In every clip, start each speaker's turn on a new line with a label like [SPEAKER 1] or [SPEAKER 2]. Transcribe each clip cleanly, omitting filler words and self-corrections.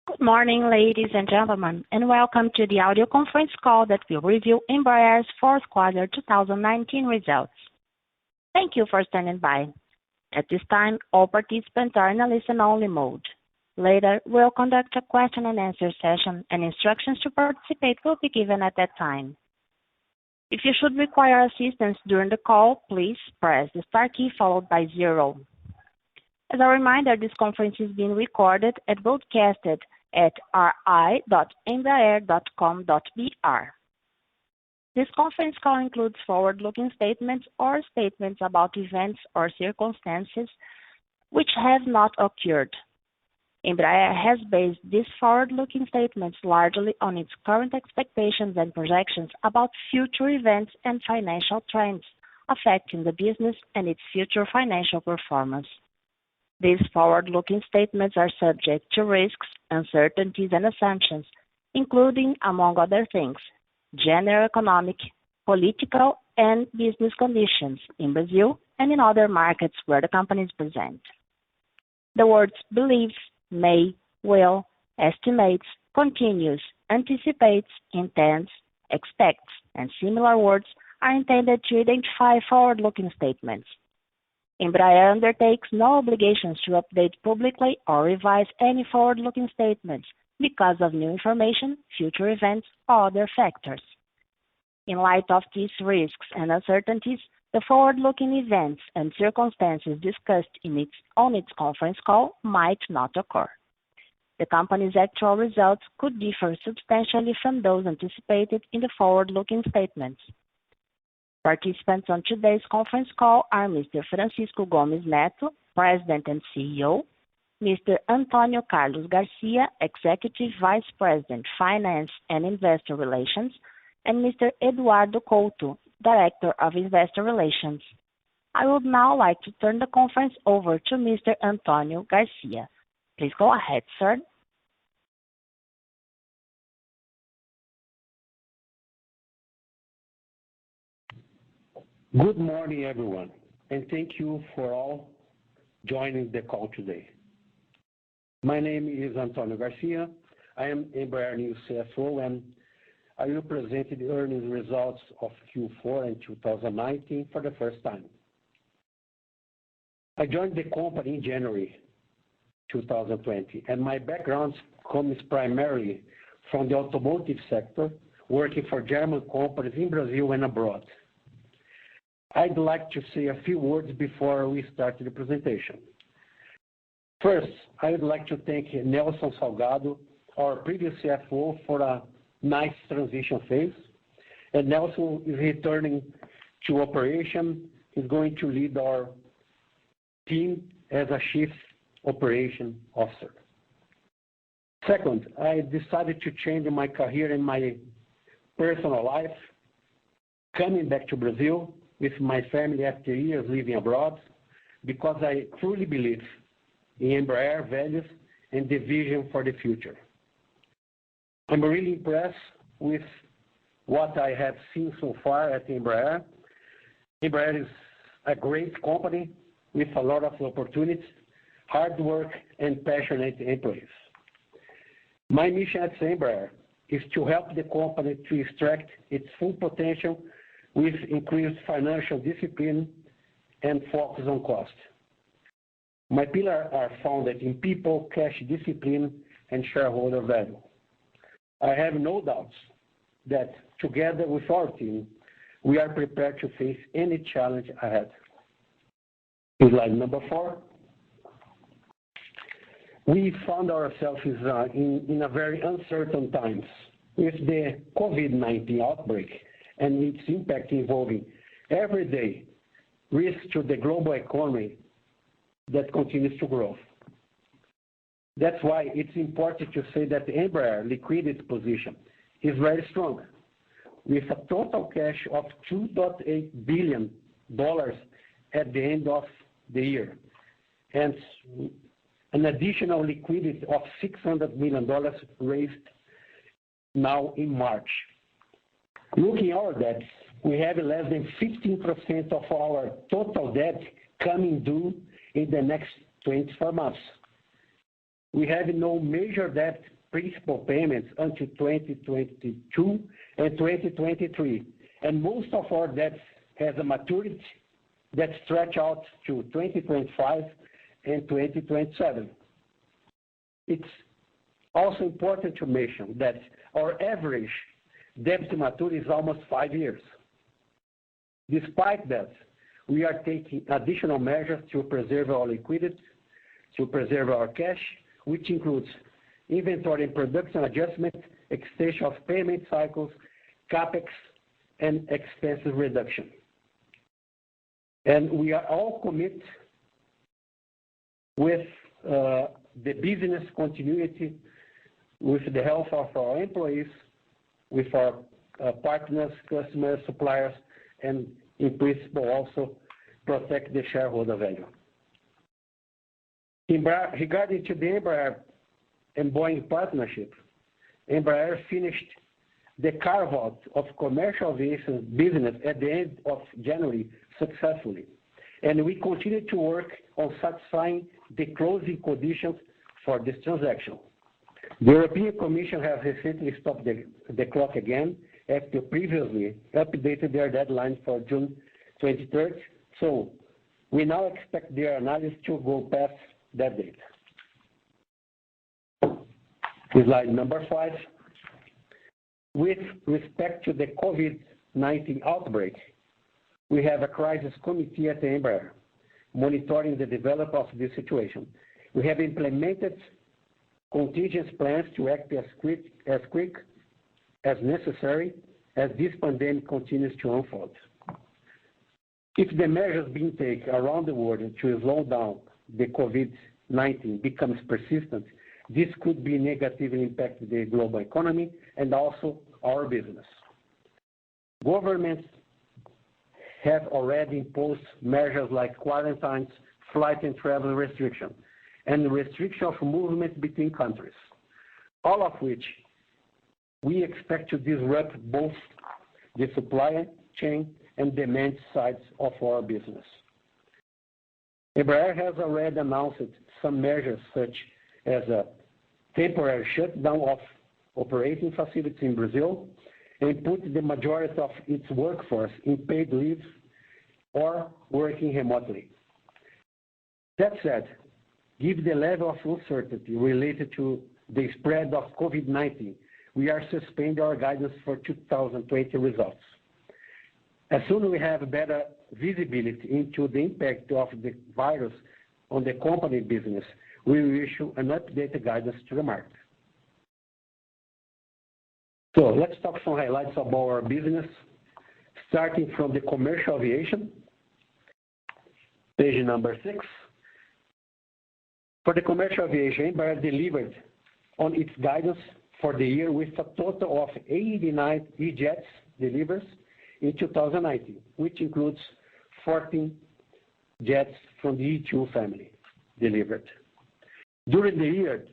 [SPEAKER 1] Good morning, ladies and gentlemen, and welcome to the audio conference call that will review Embraer's fourth quarter 2019 results. Thank you for standing by. At this time, all participants are in a listen-only mode. Later, we'll conduct a question-and-answer session, and instructions to participate will be given at that time. If you should require assistance during the call, please press the star key followed by 0. As a reminder, this conference is being recorded and broadcasted at ri.embraer.com.br. This conference call includes forward-looking statements or statements about events or circumstances which have not occurred. Embraer has based these forward-looking statements largely on its current expectations and projections about future events and financial trends affecting the business and its future financial performance. These forward-looking statements are subject to risks, uncertainties, and assumptions, including, among other things, general economic, political, and business conditions in Brazil and in other markets where the company is present. The words believes, may, will, estimates, continues, anticipates, intends, expects, and similar words are intended to identify forward-looking statements. Embraer undertakes no obligations to update publicly or revise any forward-looking statements because of new information, future events, or other factors. In light of these risks and uncertainties, the forward-looking events and circumstances discussed on its conference call might not occur. The company's actual results could differ substantially from those anticipated in the forward-looking statements. Participants on today's conference call are Mr. Francisco Gomes Neto, President and CEO, Mr. Antonio Carlos Garcia, Executive Vice President, Finance and Investor Relations, and Mr. Eduardo Couto, Director of Investor Relations. I would now like to turn the conference over to Mr. Antonio Garcia. Please go ahead, sir.
[SPEAKER 2] Good morning, everyone, and thank you for all joining the call today. My name is Antonio Garcia. I am Embraer new CFO, and I will present the earnings results of Q4 and 2019 for the first time. I joined the company in January 2020, and my background comes primarily from the automotive sector, working for German companies in Brazil and abroad. I'd like to say a few words before we start the presentation. First, I would like to thank Nelson Salgado, our previous CFO, for a nice transition phase. And Nelson is returning to operation. He's going to lead our team as a Chief Operation Officer. Second, I decided to change my career and my personal life, coming back to Brazil with my family after years living abroad, because I truly believe in Embraer values and the vision for the future. I'm really impressed with what I have seen so far at Embraer. Embraer is a great company with a lot of opportunities, hard work, and passionate employees. My mission at Embraer is to help the company to extract its full potential with increased financial discipline and focus on cost. My pillars are founded in people, cash discipline, and shareholder value. I have no doubts that together with our team, we are prepared to face any challenge ahead. Slide number 4. We found ourselves in a very uncertain times with the COVID-19 outbreak and its impact involving every day risks to the global economy that continues to grow. That's why it's important to say that the Embraer liquidity position is very strong, with a total cash of $2.8 billion at the end of the year, and an additional liquidity of $600 million raised now in March. Looking at our debts, we have less than 15% of our total debt coming due in the next 24 months. We have no major debt principal payments until 2022 and 2023, and most of our debts has a maturity that stretch out to 2025 and 2027. It's also important to mention that our average debt to maturity is almost 5 years. Despite that, we are taking additional measures to preserve our liquidity, to preserve our cash, which includes inventory and production adjustment, extension of payment cycles, CapEx, and expenses reduction. And we are all committed with the business continuity, with the health of our employees, with our partners, customers, suppliers, and in principle also protect the shareholder value. Regarding to the Embraer and Boeing partnership, Embraer finished the carve-out of commercial aviation business at the end of January successfully, and we continue to work on satisfying the closing conditions for this transaction. The European Commission has recently stopped the clock again after previously updated their deadline for June 23rd, so we now expect their analysis to go past that date. Slide number 5. With respect to the COVID-19 outbreak, we have a crisis committee at the Embraer monitoring the development of this situation. We have implemented contingency plans to act as quick as necessary as this pandemic continues to unfold. If the measures being taken around the world to slow down the COVID-19 becomes persistent, this could be negatively impact the global economy and also our business. Governments have already imposed measures like quarantines, flight and travel restriction, and restriction of movement between countries, all of which we expect to disrupt both the supply chain and demand sides of our business. Embraer has already announced some measures such as a temporary shutdown of operating facilities in Brazil and put the majority of its workforce in paid leave or working remotely. That said, given the level of uncertainty related to the spread of COVID-19, we are suspending our guidance for 2020 results. As soon as we have better visibility into the impact of the virus on the company business, we will issue an updated guidance to the market. So let's talk some highlights about our business, starting from the commercial aviation. Page number 6. For the commercial aviation, Embraer delivered on its guidance for the year with a total of 89 E-jets deliveries in 2019, which includes 14 jets from the E2 family delivered. During the year,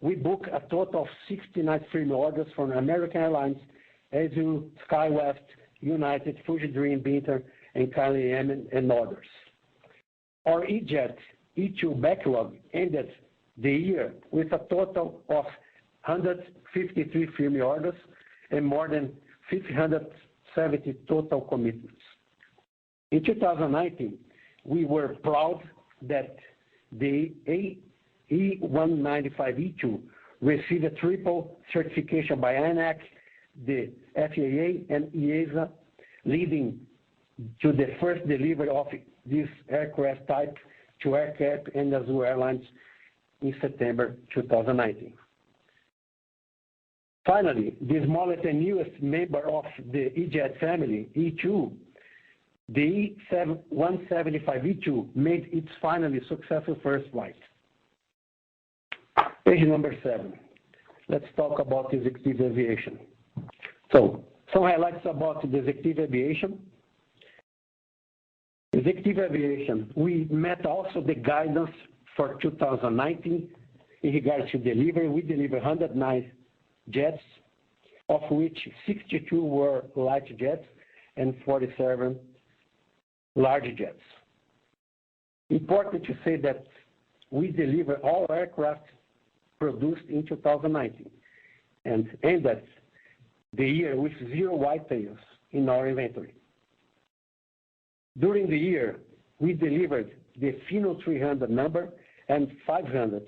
[SPEAKER 2] we booked a total of 69 firm orders from American Airlines, Azul, SkyWest, United, Fuji Dream, Binter, and KLM, and others. Our E-jet E2 backlog ended the year with a total of 153 firm orders and more than 570 total commitments. In 2019, we were proud that the E195-E2 received a triple certification by ANAC, the FAA, and EASA, leading to the first delivery of this aircraft type to AerCap and Azul Airlines in September 2019. Finally, the smallest and newest member of the E-jet family, E2, the E175-E2, made its finally successful first flight. Page number 7. Let's talk about executive aviation. So, some highlights about the executive aviation. Executive aviation, we met also the guidance for 2019 in regards to delivery. We delivered 109 jets, of which 62 were light jets and 47 large jets. Important to say that we deliver all aircraft produced in 2019 and ended the year with 0 whitetails in our inventory. During the year, we delivered the Phino 300 number and 500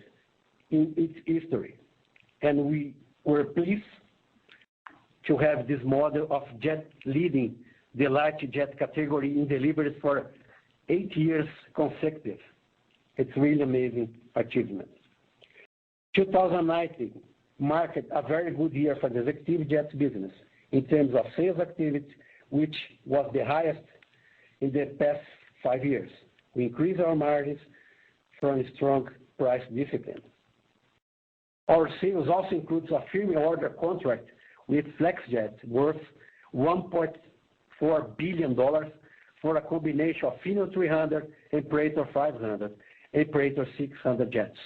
[SPEAKER 2] in its history, and we were pleased to have this model of jet leading the light jet category in deliveries for 8 years consecutive. It's really amazing achievement. 2019 marked a very good year for the executive jet business in terms of sales activity, which was the highest in the past 5 years. We increased our margins from strong price discipline. Our sales also includes a firm order contract with FlexJet worth $1.4 billion for a combination of Phino 300 and Praetor 500 and Praetor 600 jets.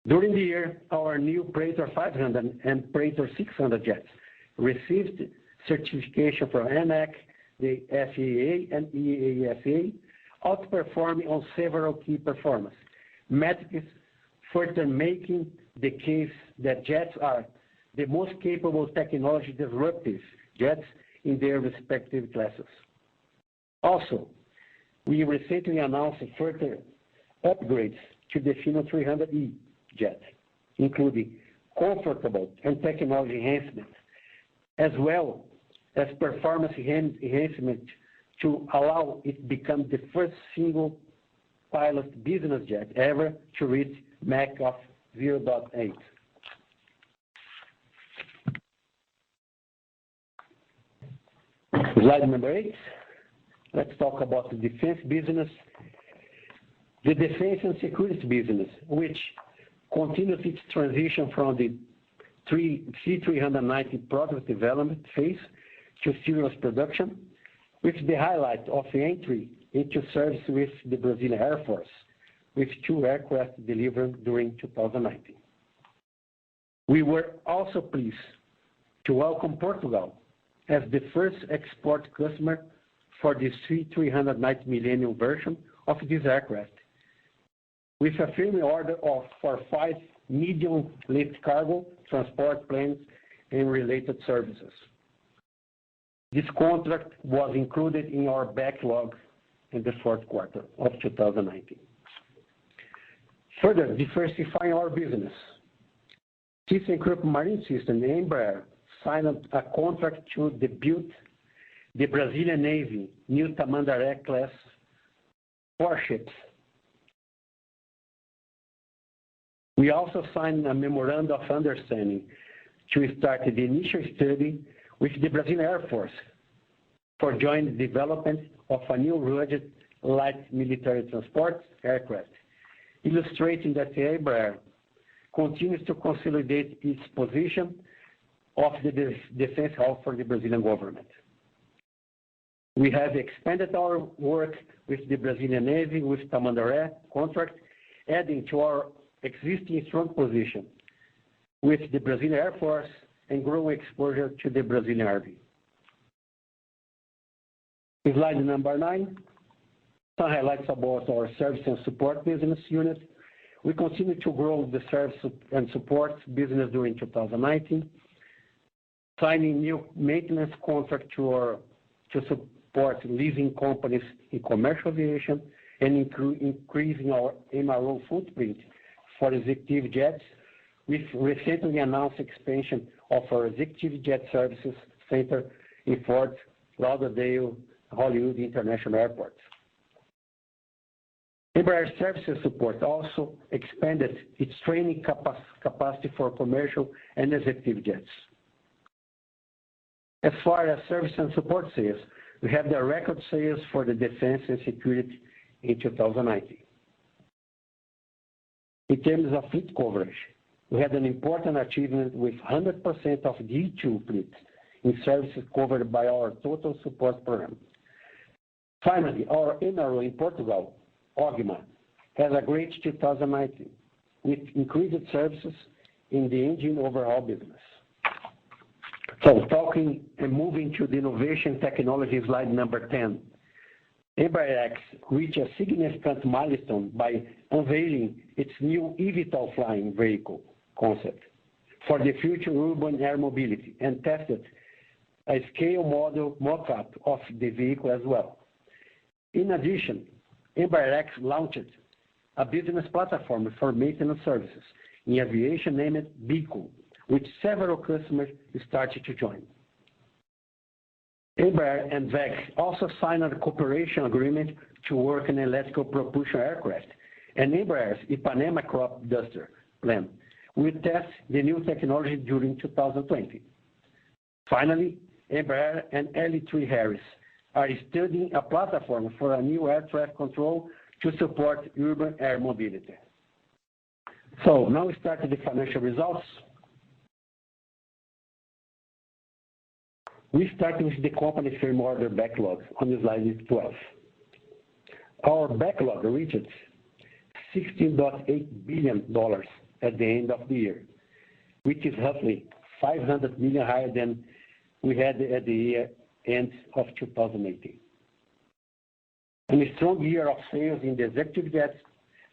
[SPEAKER 2] During the year, our new Praetor 500 and Praetor 600 jets received certification from ANAC, the FAA, and EASA, outperforming on several key performance metrics, further making the case that jets are the most capable technology disruptive jets in their respective classes. Also, we recently announced further upgrades to the Phino 300E jet, including comfortable and technology enhancements, as well as performance enhancement to allow it to become the first single pilot business jet ever to reach Mach of 0.8. Slide number 8. Let's talk about the defense business. The defense and security business, which continues its transition from the C390 product development phase to serious production, with the highlight of the entry into service with the Brazilian Air Force, with 2 aircraft delivered during 2019. We were also pleased to welcome Portugal as the first export customer for the C390 Millennium version of this aircraft, with a firm order for 5 medium lift cargo transport planes and related services. This contract was included in our backlog in the fourth quarter of 2019. Further diversifying our business, ThyssenKrupp Marine Systems, Embraer, signed a contract to build the Brazilian Navy new Tamandaré class warships. We also signed a memorandum of understanding to start the initial study with the Brazilian Air Force for joint development of a new rugged light military transport aircraft, illustrating that the Embraer continues to consolidate its position of the defense hub for the Brazilian government. We have expanded our work with the Brazilian Navy with Tamandaré contract, adding to our existing strong position with the Brazilian Air Force and growing exposure to the Brazilian Army. Slide number 9, some highlights about our service and support business unit. We continue to grow the service and support business during 2019, signing new maintenance contract to support leasing companies in commercial aviation and increasing our MRO footprint for executive jets, with recently announced expansion of our executive jet services center in Fort Lauderdale, Hollywood International Airport. Embraer Services Support also expanded its training capacity for commercial and executive jets. As far as service and support sales, we have the record sales for the defense and security in 2019. In terms of fleet coverage, we had an important achievement with 100% of the E2 fleet in services covered by our total support program. Finally, our MRO in Portugal, Ogma, has a great 2019 with increased services in the engine overhaul business. So talking and moving to the innovation technology, slide number 10. Embraer reached a significant milestone by unveiling its new eVTOL flying vehicle concept for the future urban air mobility and tested a scale model mock-up of the vehicle as well. In addition, Embraer launched a business platform for maintenance services in aviation named Beacon, which several customers started to join. Embraer and WEG also signed a cooperation agreement to work in electrical propulsion aircraft, and Embraer's Ipanema crop duster plant will test the new technology during 2020. Finally, Embraer and L3Harris are studying a platform for a new air traffic control to support urban air mobility. So now we start the financial results. We start with the company firm order backlog on slide 12. Our backlog reached $16.8 billion at the end of the year, which is roughly $500 million higher than we had at the year end of 2018. And a strong year of sales in the executive jets,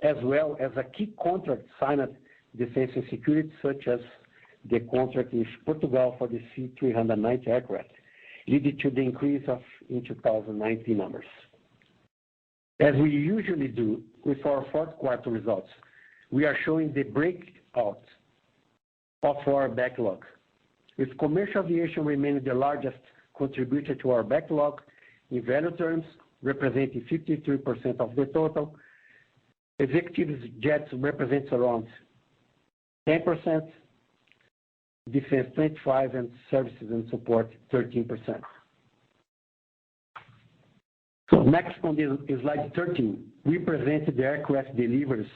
[SPEAKER 2] as well as a key contract signed at defense and security, such as the contract with Portugal for the C-390 aircraft, leading to the increase in 2019 numbers. As we usually do with our fourth quarter results, we are showing the breakout of our backlog, with commercial aviation remaining the largest contributor to our backlog in value terms, representing 53% of the total. Executive jets represents around 10%, defense 25%, and services and support 13%. So next on slide 13, we presented the aircraft deliveries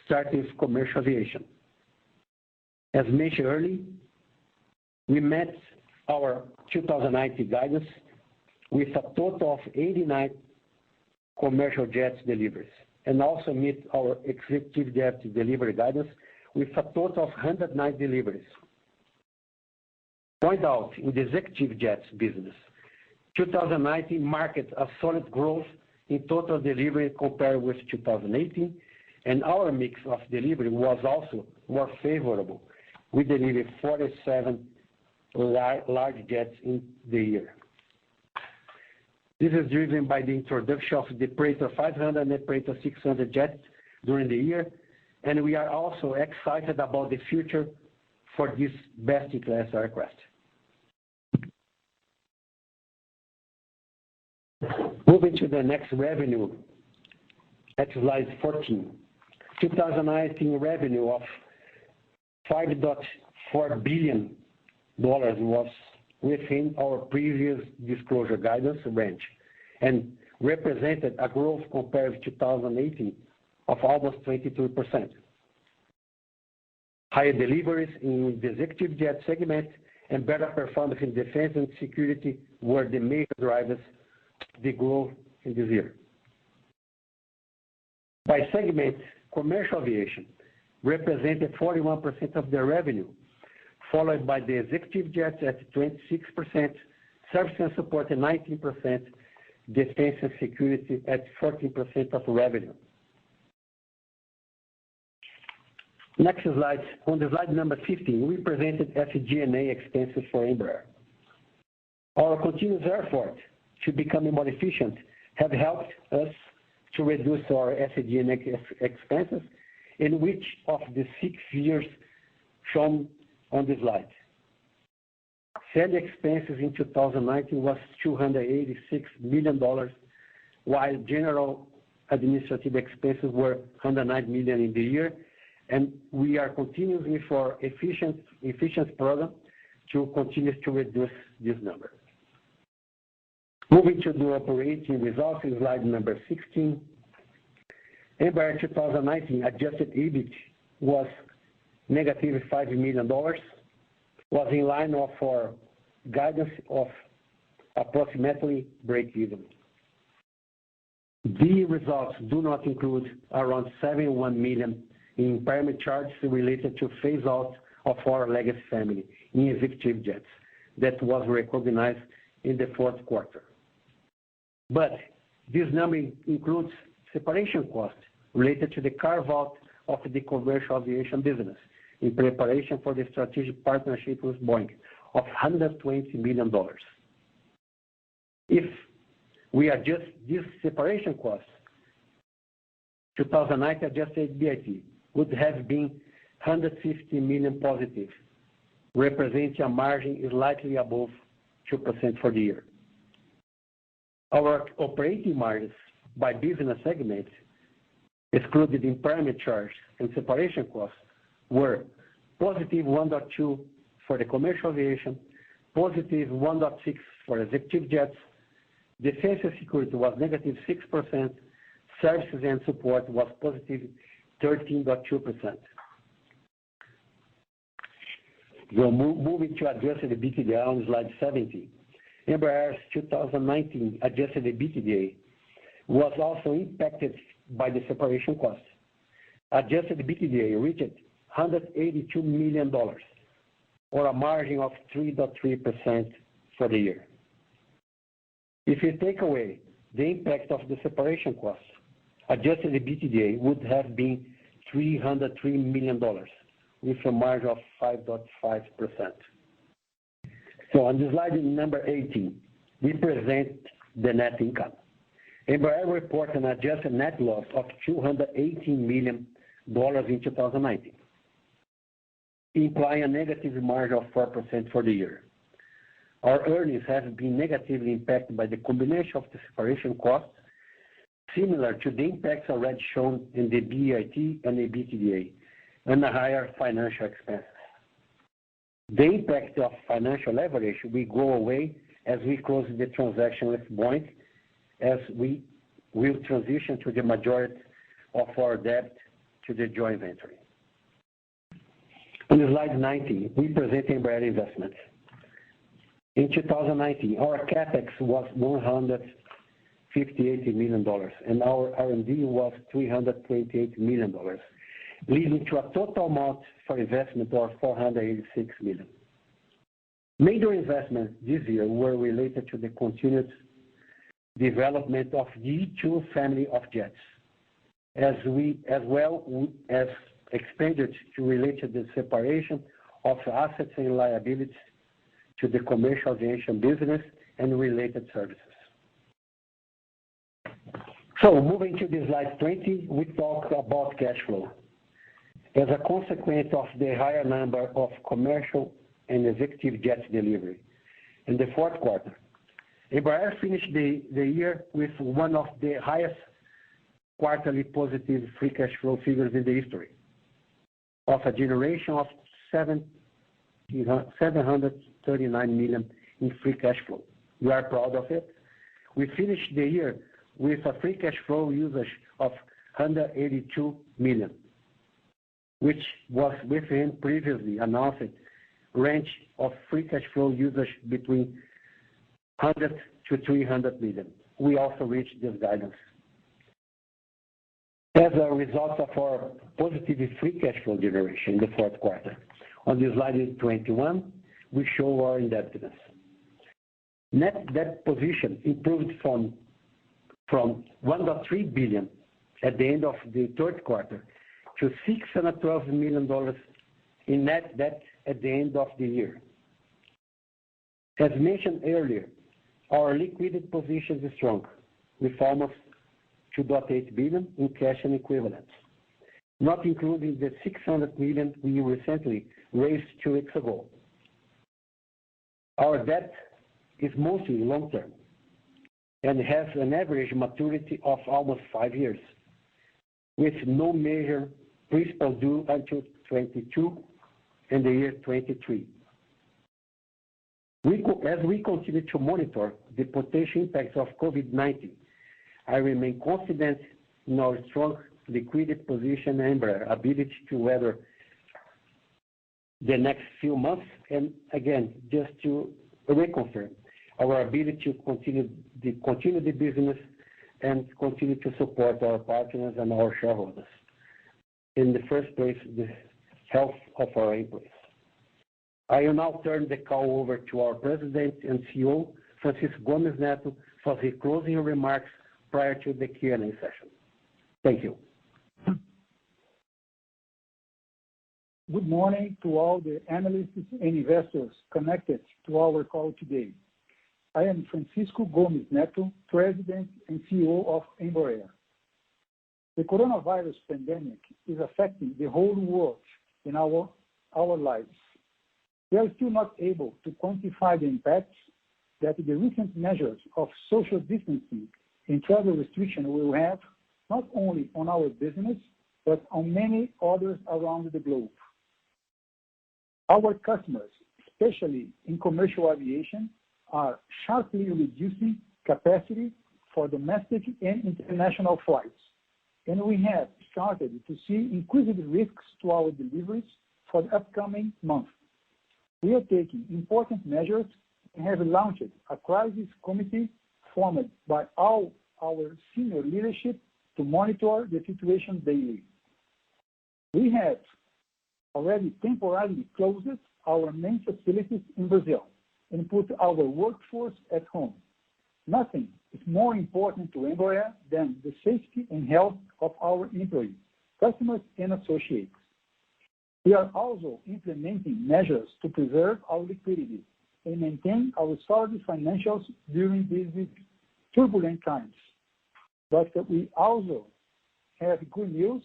[SPEAKER 2] starting with commercial aviation. As mentioned earlier, we met our 2019 guidance with a total of 89 commercial jets deliveries, and also meet our executive jet delivery guidance with a total of 109 deliveries. Point out in the executive jets business, 2019 marked a solid growth in total delivery compared with 2018, and our mix of delivery was also more favorable. We delivered 47 large jets in the year. This is driven by the introduction of the Praetor 500 and the Praetor 600 jets during the year, and we are also excited about the future for this best-in-class aircraft. Moving to the next revenue, at slide 14. 2019 revenue of $5.4 billion was within our previous disclosure guidance range and represented a growth compared to 2018 of almost 22%. Higher deliveries in the executive jet segment and better performance in defense and security were the major drivers of the growth in this year. By segment, commercial aviation represented 41% of the revenue, followed by the executive jets at 26%, service and support at 19%, defense and security at 14% of revenue. Next slide, on the slide number 15, we presented SG&A expenses for Embraer. Our continuous effort to become more efficient have helped us to reduce our SG&A expenses, in which of the 6 years shown on the slide. Selling expenses in 2019 was $286 million, while general administrative expenses were $109 million in the year, and we are continuing with our efficiency program to continue to reduce this number. Moving to the operating results in slide number 16, Embraer 2019 adjusted EBIT was negative $5 million, was in line of our guidance of approximately break-even. The results do not include around $71 million in impairment charges related to phase-out of our legacy family in executive jets that was recognized in the fourth quarter. But This number includes separation costs related to the carve-out of the commercial aviation business in preparation for the strategic partnership with Boeing of $120 million. If we adjust these separation costs, 2019 adjusted EBIT would have been $150 million positive, representing a margin slightly above 2% for the year. Our operating margins by business segment, excluded impairment charge and separation costs, were positive 1.2 for the commercial aviation, positive 1.6 for executive jets, defense and security was negative 6%, services and support was positive 13.2%. So moving to adjusted EBITDA on slide 17. Embraer's 2019 adjusted EBITDA was also impacted by the separation costs. Adjusted EBITDA reached $182 million, or a margin of 3.3% for the year. If you take away the impact of the separation costs, adjusted EBITDA would have been $303 million, with a margin of 5.5%. So on slide number 18, we present the net income. Embraer reported an adjusted net loss of $218 million in 2019, implying a negative margin of 4% for the year. Our earnings have been negatively impacted by the combination of the separation costs, similar to the impacts already shown in the EBIT and the EBITDA, and the higher financial expenses. The impact of financial leverage will go away as we close the transaction with Boeing, as we will transition to the majority of our debt to the joint venture. On slide 19, we present Embraer investments. In 2019, our capex was $158 million, and our R&D was $328 million, leading to a total amount for investment of $486 million. Major investments this year were related to the continued development of the E2 family of jets, as well as expenditure related to the separation of assets and liabilities to the commercial aviation business and related services. So moving to the slide 20, we talk about cash flow. As a consequence of the higher number of commercial and executive jets delivery in the fourth quarter, Embraer finished the year with one of the highest quarterly positive free cash flow figures in the history, of a generation of $739 million in free cash flow. We are proud of it. We finished the year with a free cash flow usage of $182 million, which was within previously announced range of free cash flow usage between $100 to $300 million. We also reached this guidance. As a result of our positive free cash flow generation in the fourth quarter, on the slide 21, we show our indebtedness. Net debt position improved from $1.3 billion at the end of the third quarter to $612 million in net debt at the end of the year. As mentioned earlier, our liquidity position is strong, with almost $2.8 billion in cash and equivalents, not including the $600 million we recently raised 2 weeks ago. Our debt is mostly long-term and has an average maturity of almost 5 years, with no major principal due until 22 and the year 23. As we continue to monitor the potential impacts of COVID-19, I remain confident in our strong liquidity position and Embraer ability to weather the next few months, and again, just to reconfirm our ability to continue the business and continue to support our partners and our shareholders. In the first place, the health of our employees. I will now turn the call over to our President and CEO, Francisco Gomes Neto, for his closing remarks prior to the Q&A session. Thank you.
[SPEAKER 3] Good morning to all the analysts and investors connected to our call today. I am Francisco Gomes Neto, President and CEO of Embraer. The coronavirus pandemic is affecting the whole world in our lives. We are still not able to quantify the impacts that the recent measures of social distancing and travel restriction will have not only on our business, but on many others around the globe. Our customers, especially in commercial aviation, are sharply reducing capacity for domestic and international flights, and we have started to see increased risks to our deliveries for the upcoming months. We are taking important measures and have launched a crisis committee formed by all our senior leadership to monitor the situation daily. We have already temporarily closed our main facilities in Brazil and put our workforce at home. Nothing is more important to Embraer than the safety and health of our employees, customers, and associates. We are also implementing measures to preserve our liquidity and maintain our solid financials during these turbulent times. But we also have good news,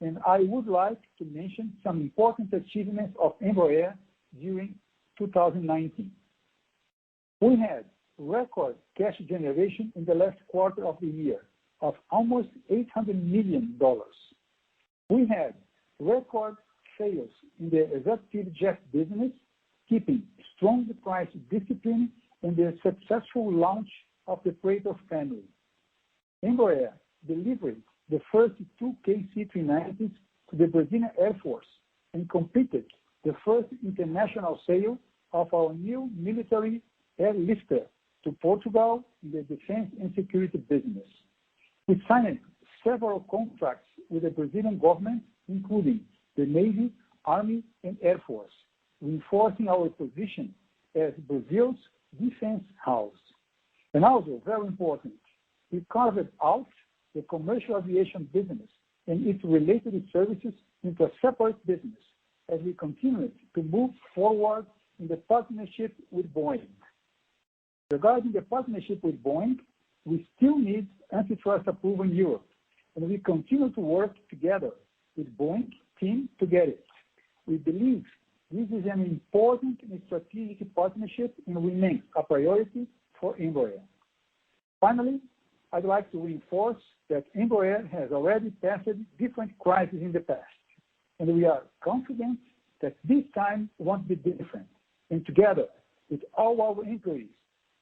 [SPEAKER 3] and I would like to mention some important achievements of Embraer during 2019. We had record cash generation in the last quarter of the year of almost $800 million. We had record sales in the executive jet business, keeping strong price discipline and the successful launch of the Praetor family. Embraer delivered the first two KC-390s to the Brazilian Air Force and completed the first international sale of our new military airlifter to Portugal in the defense and security business. We signed several contracts with the Brazilian government, including the Navy, Army, and Air Force, reinforcing our position as Brazil's defense house. And also, very important, we carved out the commercial aviation business and its related services into a separate business as we continue to move forward in the partnership with Boeing. Regarding the partnership with Boeing, we still need antitrust approval in Europe, and we continue to work together with Boeing team to get it. We believe this is an important and strategic partnership and remains a priority for Embraer. Finally, I'd like to reinforce that Embraer has already passed different crises in the past, and we are confident that this time won't be different. And together with all our employees,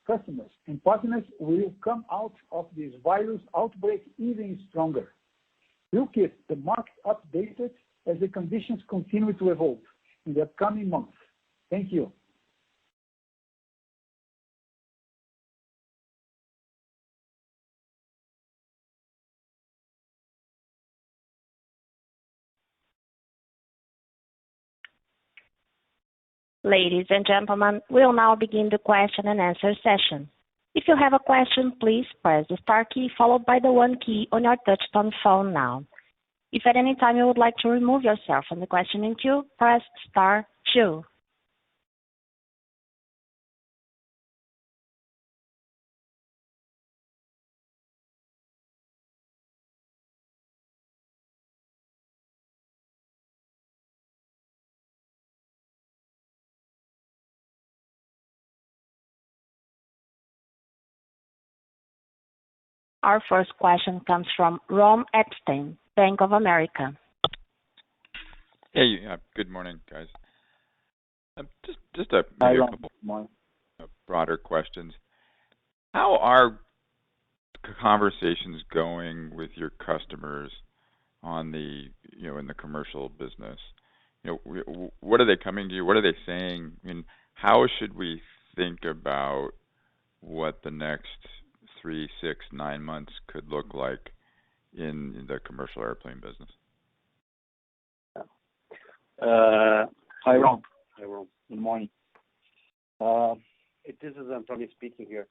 [SPEAKER 3] customers, and partners, we will come out of this virus outbreak even stronger. We'll keep the market updated as the conditions continue to evolve in the upcoming months. Thank you.
[SPEAKER 1] Ladies and gentlemen, we'll now begin the question and answer session. If you have a question, please press the star key followed by the 1 key on your touch-tone phone now. If at any time you would like to remove yourself from the questioning queue, press star 2. Our first question comes from Ron Epstein, Bank of America.
[SPEAKER 4] Hey, good morning, guys. Just maybe a couple of broader questions. How are conversations going with your customers on the, in the commercial business? What are they coming to you? What are they saying? I mean, how should we think about what the next 3, 6, 9 months could look like in the commercial airplane business?
[SPEAKER 5] Hi, Ron. Good morning. This is Antonio speaking here.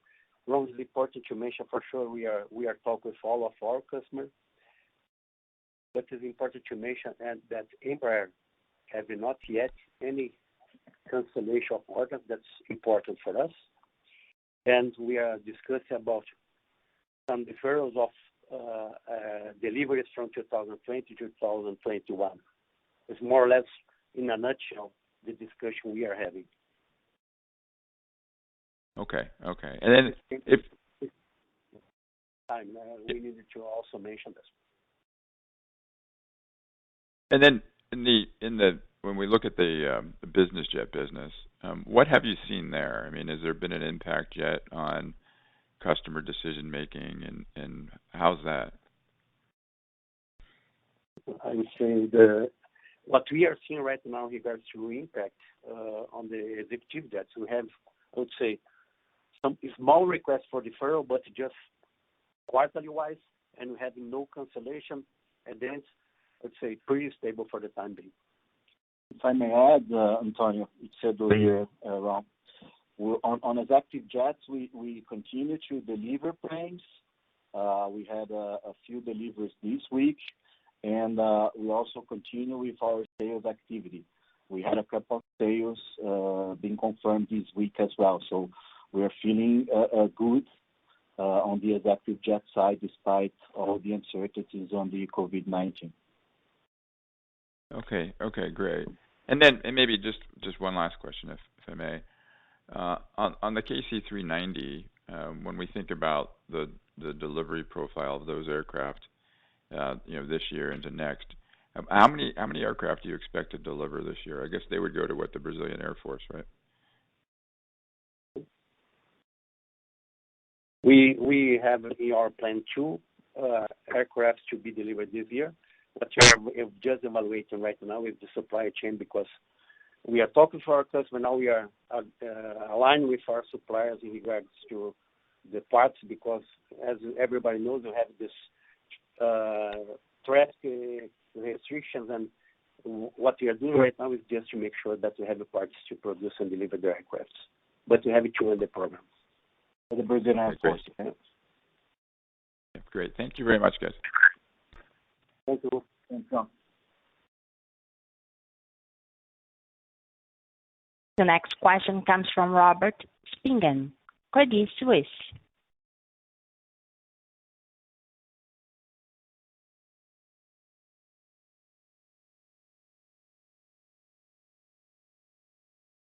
[SPEAKER 5] Ron, it's important to mention for sure we are talking with all of our customers, but it's important to mention that Embraer have not yet any cancellation of orders. That's important for us. And we are discussing about some deferrals of deliveries from 2020 to 2021. It's more or less, in a nutshell, the discussion we are having.
[SPEAKER 4] Okay. And then if
[SPEAKER 5] time, we needed to also mention this.
[SPEAKER 4] And then when we look at the business jet business, what have you seen there? I mean, has there been an impact yet on customer decision making, and how's that?
[SPEAKER 5] I would say what we are seeing right now in regards to impact on the executive jets, we have, I would say, some small requests for deferral, but just quarterly wise, and we have no cancellation, and then I'd say pretty stable for the time being.
[SPEAKER 6] If I may add, Antonio, it's Edu here, Ron. On executive jets, we continue to deliver planes. We had a few deliveries this week, and we also continue with our sales activity. We had a couple of sales being confirmed this week as well. So we are feeling good on the executive jet side, despite all the uncertainties on the COVID-19.
[SPEAKER 4] Okay, great. And maybe just one last question, if I may. On the KC-390, when we think about the delivery profile of those aircraft, this year into next, how many aircraft do you expect to deliver this year? I guess they would go to the Brazilian Air Force, right?
[SPEAKER 5] We have in our plan 2 aircraft to be delivered this year, but we are just evaluating right now with the supply chain, because we are talking to our customer now. We are aligned with our suppliers in regards to the parts, because as everybody knows, we have this traffic restrictions, and what we are doing right now is just to make sure that we have the parts to produce and deliver the aircraft. But we have it in the program.
[SPEAKER 6] The Brazilian Air Force.
[SPEAKER 4] Yeah, great. Thank you very much, guys.
[SPEAKER 5] Thank you.
[SPEAKER 6] Thanks, Ron.
[SPEAKER 1] The next question comes from Robert Spingarn, Credit Suisse.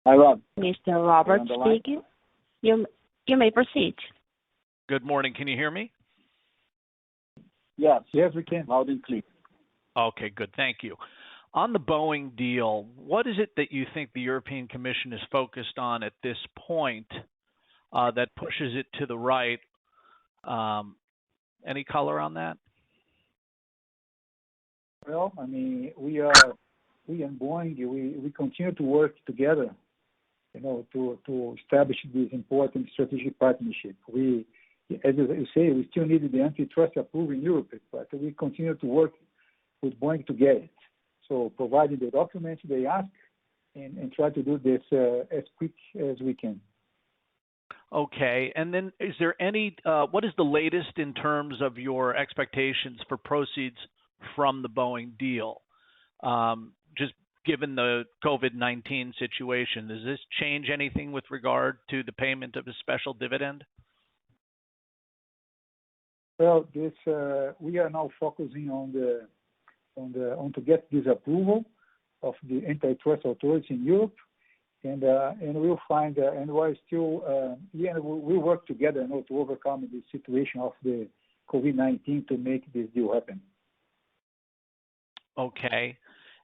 [SPEAKER 6] Hi, Rob.
[SPEAKER 1] Mr. Robert speaking. You may proceed.
[SPEAKER 7] Good morning. Can you hear me?
[SPEAKER 6] Yes, we can. Loud and clear.
[SPEAKER 7] Okay, good. Thank you. On the Boeing deal, what is it that you think the European Commission is focused on at this point that pushes it to the right? Any color on that?
[SPEAKER 3] Well, I mean, we and Boeing, we continue to work together, to establish this important strategic partnership. We, as you say, we still need the antitrust approval in Europe, but we continue to work with Boeing to get it. So providing the documents they ask and try to do this as quick as we can.
[SPEAKER 7] Okay. And then is there any, what is the latest in terms of your expectations for proceeds from the Boeing deal? Just given the COVID-19 situation, does this change anything with regard to the payment of a special dividend?
[SPEAKER 3] Well, we are now focusing on to get this approval of the antitrust authorities in Europe, and we'll find and we're still we work together to overcome the situation of the COVID-19 to make this deal happen.
[SPEAKER 7] Okay.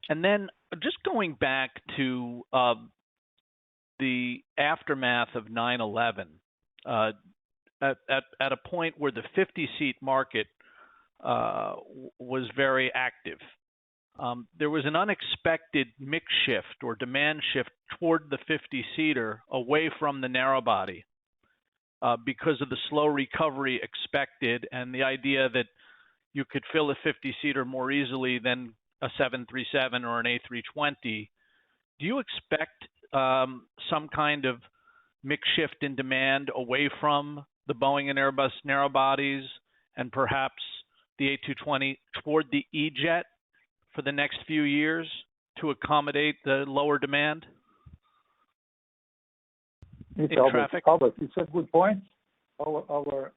[SPEAKER 7] And then just going back to the aftermath of 9/11, at a point where the 50-seat market was very active, there was an unexpected mix shift or demand shift toward the 50-seater away from the narrow body because of the slow recovery expected and the idea that you could fill a 50-seater more easily than a 737 or an A320. Do you expect some kind of mix shift in demand away from the Boeing and Airbus narrow bodies, and perhaps the A220 toward the E-jet for the next few years to accommodate the lower demand in traffic?
[SPEAKER 3] Albert, it's a good point. Our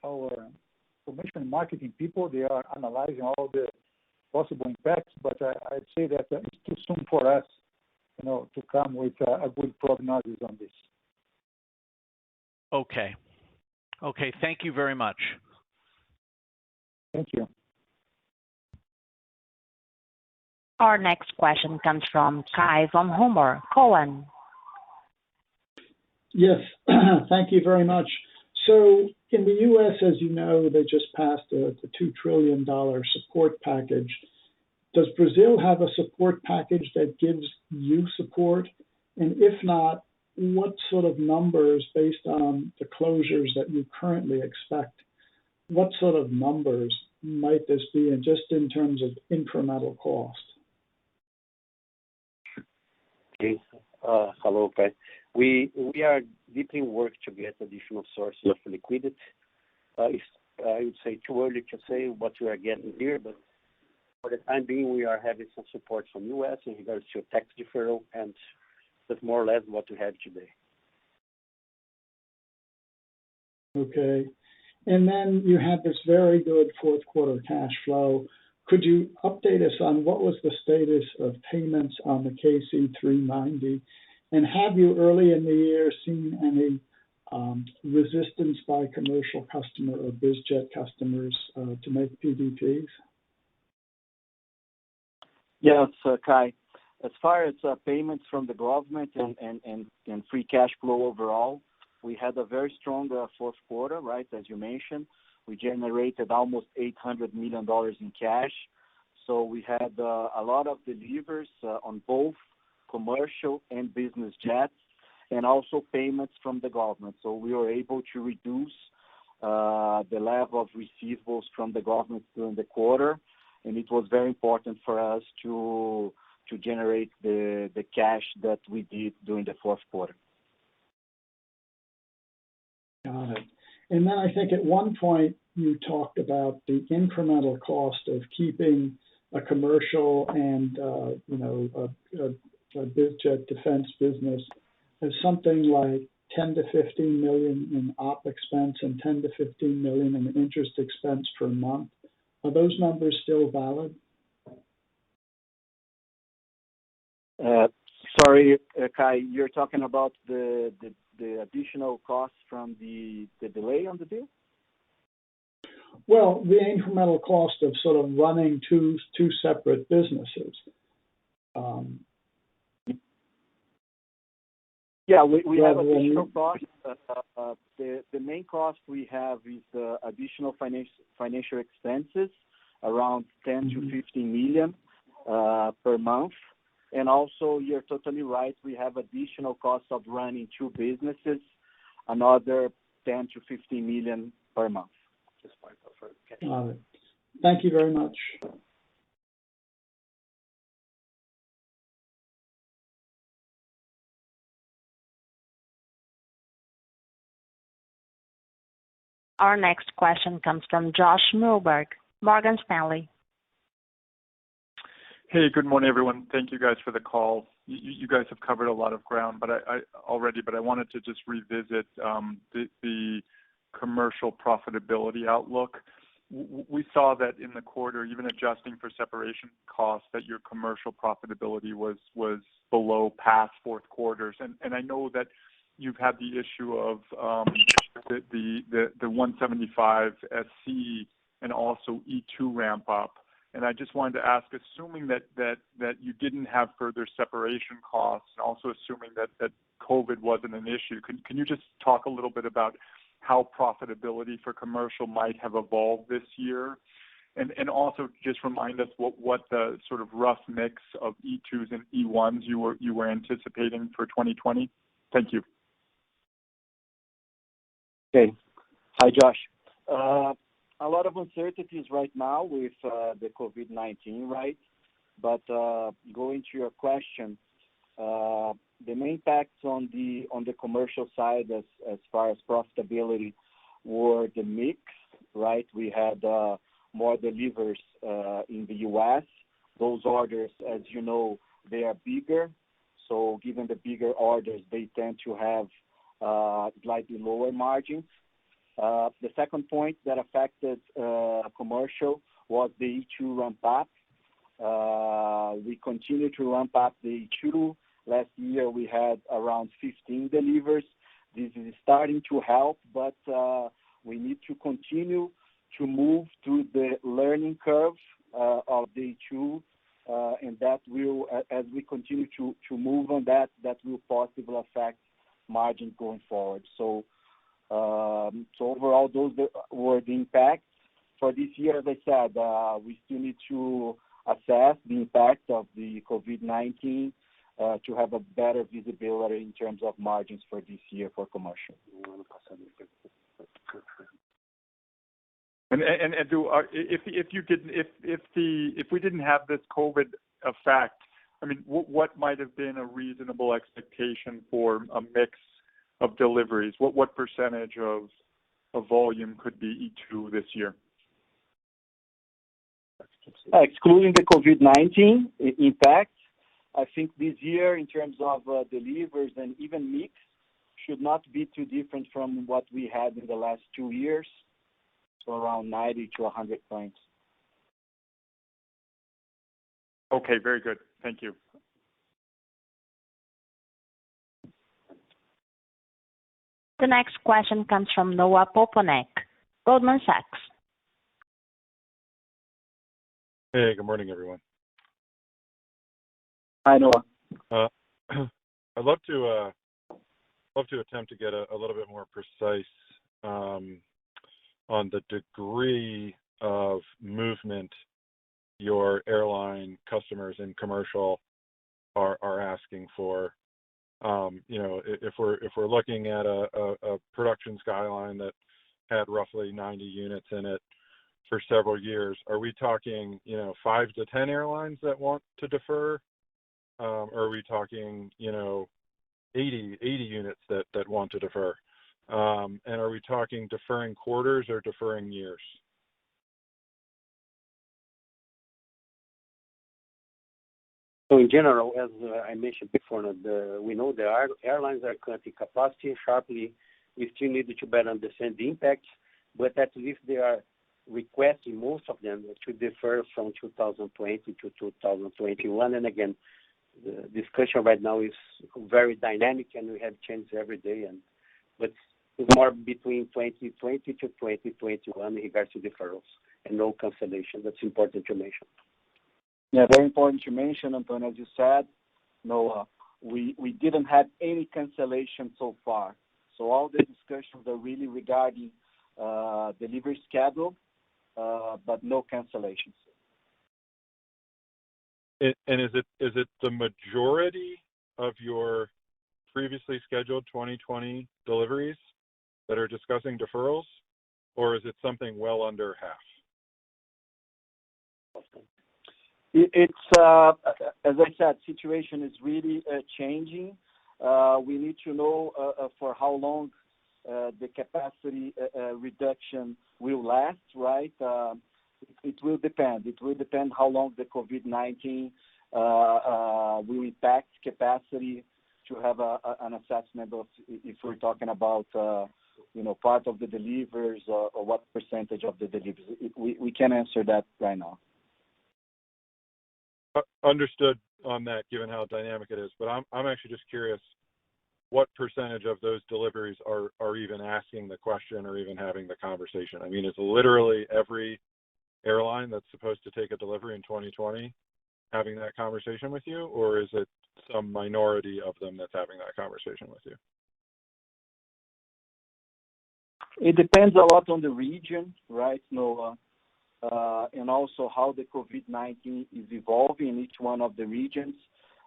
[SPEAKER 3] commercial and marketing people, they are analyzing all the possible impacts, but I'd say that it's too soon for us, to come with a good prognosis on this.
[SPEAKER 7] Okay. Thank you very much.
[SPEAKER 3] Thank you.
[SPEAKER 1] Our next question comes from Kai von Hummer, Cohen.
[SPEAKER 8] Yes, thank you very much. So in the U.S., as you know, they just passed the $2 trillion support package. Does Brazil have a support package that gives you support? And if not, what sort of numbers, based on the closures that you currently expect, what sort of numbers might this be, and just in terms of incremental cost?
[SPEAKER 5] Okay. Hello, Kai. We are deeply working to get additional sources of liquidity. I would say too early to say what we are getting here, but for the time being, we are having some support from U.S. in regards to tax deferral, and that's more or less what we have today.
[SPEAKER 8] Okay. And then you had this very good fourth quarter cash flow. Could you update us on what was the status of payments on the KC-390? And have you early in the year seen any resistance by commercial customer or bizjet customers to make PDPs?
[SPEAKER 6] Yes, Kai. As far as payments from the government and free cash flow overall, we had a very strong fourth quarter, right? As you mentioned, we generated almost $800 million in cash. So we had a lot of deliveries on both commercial and business jets, and also payments from the government. So we were able to reduce the level of receivables from the government during the quarter, and it was very important for us to generate the cash that we did during the fourth quarter.
[SPEAKER 8] Got it. And then I think at one point you talked about the incremental cost of keeping a commercial and a bizjet defense business as something like 10 to 15 million in op expense and 10 to 15 million in interest expense per month. Are those numbers still valid?
[SPEAKER 6] Sorry, Kai, you're talking about the additional costs from the delay on the deal?
[SPEAKER 8] Well, the incremental cost of sort of running two separate businesses.
[SPEAKER 6] Yeah, we have additional costs. The main cost we have is additional financial expenses, around 10 to 15 million per month. And also, you're totally right, we have additional costs of running two businesses, another 10 to 15 million per month.
[SPEAKER 8] Got it. Thank you very much.
[SPEAKER 1] Our next question comes from Josh Milberg, Morgan Stanley.
[SPEAKER 9] Hey, good morning, everyone. Thank you guys for the call. You guys have covered a lot of ground, but I wanted to just revisit the commercial profitability outlook. We saw that in the quarter, even adjusting for separation costs, that your commercial profitability was below past fourth quarters. And I know that you've had the issue of the 175 SC and also E2 ramp up. And I just wanted to ask, assuming that you didn't have further separation costs, and also assuming that COVID wasn't an issue, can you just talk a little bit about how profitability for commercial might have evolved this year? And also just remind us what the sort of rough mix of E2s and E1s you were anticipating for 2020? Thank you.
[SPEAKER 6] Okay. Hi, Josh. A lot of uncertainties right now with the COVID-19, right? But going to your question, the main impacts on the commercial side as far as profitability were the mix, right? We had more deliveries in the U.S. Those orders, as you know, they are bigger. So given the bigger orders, they tend to have slightly lower margins. The second point that affected commercial was the E2 ramp up. We continue to ramp up the E2. Last year we had around 15 deliveries. This is starting to help, but we need to continue to move through the learning curve of the E2, and that will, as we continue to move on that will positively affect margin going forward. So overall, those were the impacts. For this year, as I said, we still need to assess the impact of the COVID-19 to have a better visibility in terms of margins for this year for commercial.
[SPEAKER 9] And if we didn't have this COVID effect, I mean, what might have been a reasonable expectation for a mix of deliveries? What percentage of volume could be E2 this year?
[SPEAKER 6] Excluding the COVID-19 impact, I think this year in terms of deliveries and even mix should not be too different from what we had in the last 2 years, so around 90 to 100 points.
[SPEAKER 9] Okay, very good. Thank you.
[SPEAKER 1] The next question comes from Noah Poponak, Goldman Sachs.
[SPEAKER 10] Hey, good morning, everyone.
[SPEAKER 6] Hi, Noah.
[SPEAKER 10] I'd love to attempt to get a little bit more precise on the degree of movement your airline customers in commercial are asking for. If we're looking at a production skyline that had roughly 90 units in it for several years, are we talking 5 to 10 airlines that want to defer? Or are we talking 80 units that want to defer? And are we talking deferring quarters or deferring years?
[SPEAKER 5] So in general, as I mentioned before, we know the airlines are cutting capacity sharply. We still need to better understand the impact, but at least they are requesting, most of them, to defer from 2020 to 2021. And again, the discussion right now is very dynamic, and we have changes every day. But it's more between 2020 to 2021 in regards to deferrals and no cancellation. That's important to mention.
[SPEAKER 6] Yeah, very important to mention, Antonio, as you said. No, we didn't have any cancellation so far. So all the discussions are really regarding delivery schedule, but no cancellations.
[SPEAKER 10] And is it the majority of your previously scheduled 2020 deliveries that are discussing deferrals, or is it something well under half?
[SPEAKER 6] It's as I said, situation is really changing. We need to know for how long the capacity reduction will last, right? It will depend. It will depend how long the COVID-19 will impact capacity to have an assessment of if we're talking about part of the deliveries or what percentage of the deliveries. We can't answer that right now.
[SPEAKER 10] Understood on that, given how dynamic it is. But I'm actually just curious, what percentage of those deliveries are even asking the question or even having the conversation? I mean, is literally every airline that's supposed to take a delivery in 2020 having that conversation with you, or is it some minority of them that's having that conversation with you?
[SPEAKER 6] It depends a lot on the region, right, Noah? And also how the COVID-19 is evolving in each one of the regions.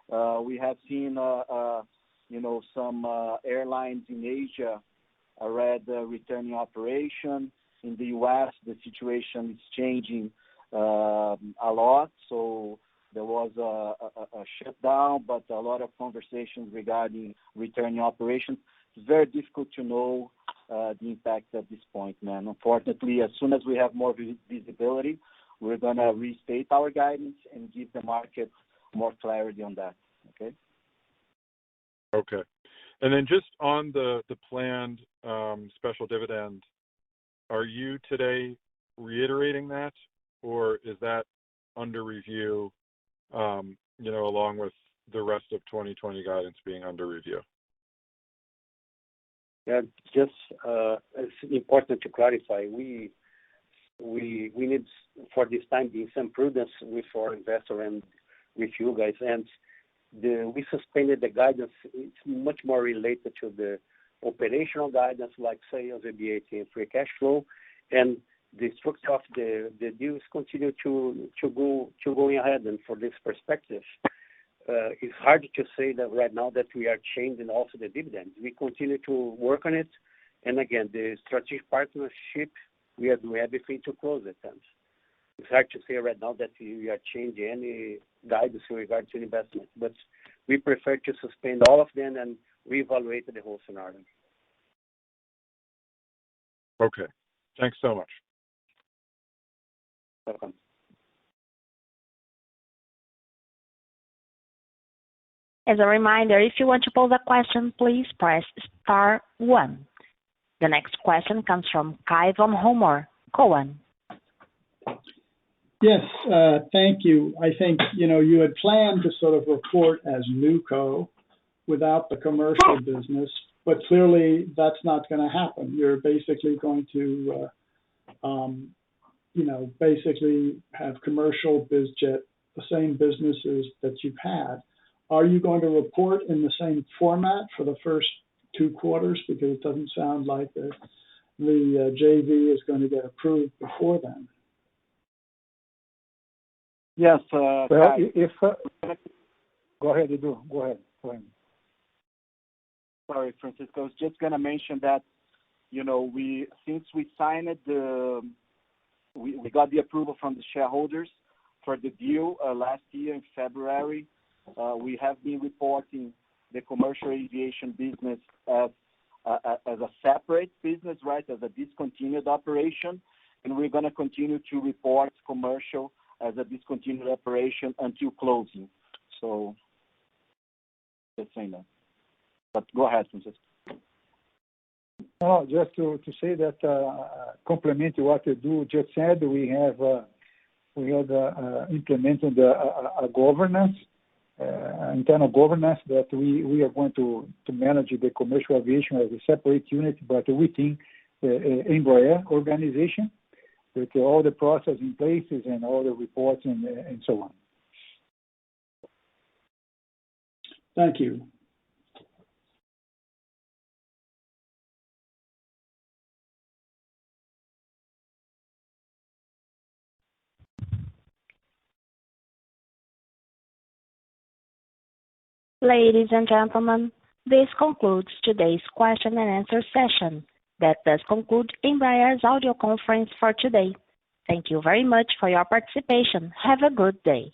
[SPEAKER 6] We have seen, some airlines in Asia already returning operation. In the U.S., the situation is changing a lot. So there was a shutdown, but a lot of conversations regarding returning operations. it's very difficult to know the impact at this point, man. Unfortunately, as soon as we have more visibility, we're going to restate our guidance and give the market more clarity on that, okay?
[SPEAKER 10] Okay. And then just on the planned special dividend, are you today reiterating that, or is that under review, along with the rest of 2020 guidance being under review?
[SPEAKER 5] Yeah, just it's important to clarify. We need, for this time being, some prudence with our investor and with you guys. And we suspended the guidance. It's much more related to the operational guidance, like sales, EBIT, and free cash flow, and the structure of the deals continue to going ahead. And for this perspective, it's hard to say that right now that we are changing also the dividends. We continue to work on it, and again, the strategic partnership, we are doing everything to close it. And it's hard to say right now that we are changing any guidance in regard to investment, but we prefer to suspend all of them and reevaluate the whole scenario.
[SPEAKER 10] Okay. Thanks so much.
[SPEAKER 5] Welcome.
[SPEAKER 1] As a reminder, if you want to pose a question, please press star 1. The next question comes from Kai von Homer, Cohen.
[SPEAKER 8] Yes, thank you. I think, you had planned to sort of report as NewCo without the commercial business, but clearly that's not going to happen. You're basically going to, basically have commercial BizJet, the same businesses that you've had. Are you going to report in the same format for the first 2 quarters? Because it doesn't sound like the JV is going to get approved before then.
[SPEAKER 3] Yes. Well, go ahead, Edu. Go ahead.
[SPEAKER 6] Sorry, Francisco. I was just going to mention that, since we signed we got the approval from the shareholders for the deal last year in February. We have been reporting the commercial aviation business as a separate business, right, as a discontinued operation, and we're going to continue to report commercial as a discontinued operation until closing. So, just saying that. But go ahead, Francisco.
[SPEAKER 3] No, just to say that, complement what Edu just said, we have implemented a governance, internal governance that we are going to manage the commercial aviation as a separate unit, but within the Embraer organization, with all the process in places and all the reports and so on.
[SPEAKER 8] Thank you.
[SPEAKER 1] Ladies and gentlemen, this concludes today's question and answer session. That does conclude Embraer's audio conference for today. Thank you very much for your participation. Have a good day.